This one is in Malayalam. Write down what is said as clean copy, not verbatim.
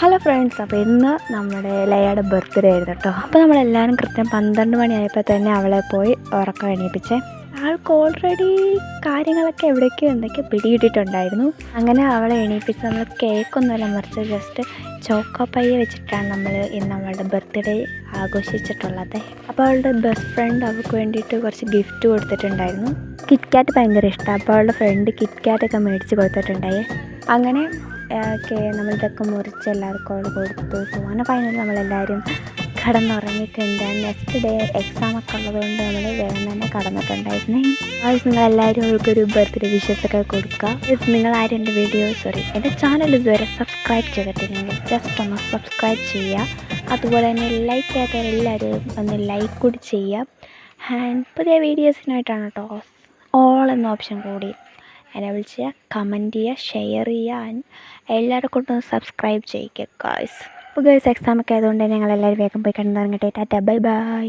ഹലോ ഫ്രണ്ട്സ്, അപ്പോൾ ഇന്ന് നമ്മുടെ ലയയുടെ ബർത്ത്ഡേ ആയിരുന്നു കേട്ടോ. അപ്പോൾ നമ്മളെല്ലാവരും കൃത്യം 12 മണിയായപ്പോൾ തന്നെ അവളെ പോയി ഉറക്കം എണീപ്പിച്ചേ. ആൾക്ക് ഓൾറെഡി കാര്യങ്ങളൊക്കെ എന്തൊക്കെയോ പിടിയിട്ടിട്ടുണ്ടായിരുന്നു. അങ്ങനെ അവളെ എണീപ്പിച്ച് നമ്മൾ കേക്കൊന്നുമല്ല മറിച്ച് ജസ്റ്റ് ചോക്കോ പയ്യെ വെച്ചിട്ടാണ് നമ്മൾ ഇന്ന് അവളുടെ ബർത്ത്ഡേ ആഘോഷിച്ചിട്ടുള്ളത്. അപ്പോൾ അവളുടെ ബെസ്റ്റ് ഫ്രണ്ട് അവൾക്ക് വേണ്ടിയിട്ട് കുറച്ച് ഗിഫ്റ്റ് കൊടുത്തിട്ടുണ്ടായിരുന്നു. കിറ്റ്കാറ്റ് ഭയങ്കര ഇഷ്ടമാണ്. അപ്പോൾ അവളുടെ ഫ്രണ്ട് കിറ്റ്കാറ്റൊക്കെ മേടിച്ച് കൊടുത്തിട്ടുണ്ടായി. അങ്ങനെ നമ്മളിതൊക്കെ മുറിച്ച് എല്ലാവർക്കും അവൾ കൊടുത്തു. അങ്ങനെ ഫൈനലി നമ്മളെല്ലാവരും കടന്നുറങ്ങിയിട്ടുണ്ട്. നെക്സ്റ്റ് ഡേ എക്സാമൊക്കെ ഉള്ളതുകൊണ്ട് നമ്മൾ വേഗം തന്നെ കടന്നിട്ടുണ്ടായിരുന്നേ. നിങ്ങളെല്ലാവരും അവൾക്കൊരു ബർത്ത്ഡേ വിഷസൊക്കെ കൊടുക്കുക. നിങ്ങളാരും എൻ്റെ ചാനൽ ഇതുവരെ സബ്സ്ക്രൈബ് ചെയ്തിട്ടില്ലെങ്കിൽ ജസ്റ്റ് ഒന്ന് സബ്സ്ക്രൈബ് ചെയ്യുക. അതുപോലെ തന്നെ ലൈക്ക് ചെയ്യാത്തവരെല്ലാവരും ഒന്ന് ലൈക്ക് കൂടി ചെയ്യുക. ആൻഡ് പുതിയ വീഡിയോസിനായിട്ടാണ് കേട്ടോ ഓൾ എന്ന ഓപ്ഷൻ കൂടി എനേബിൾ ചെയ്യുക, കമൻറ്റ് ചെയ്യുക, ഷെയർ ചെയ്യുക, എല്ലാവരും കൊണ്ടൊന്ന് സബ്സ്ക്രൈബ് ചെയ്യുക ഗായ്സ്. അപ്പോൾ ഗായ്സ് എക്സാമൊക്കെ ആയതുകൊണ്ട് ഞങ്ങളെല്ലാവരും വേഗം പോയി കിടന്നിറങ്ങട്ടെ. Tata, bye bye.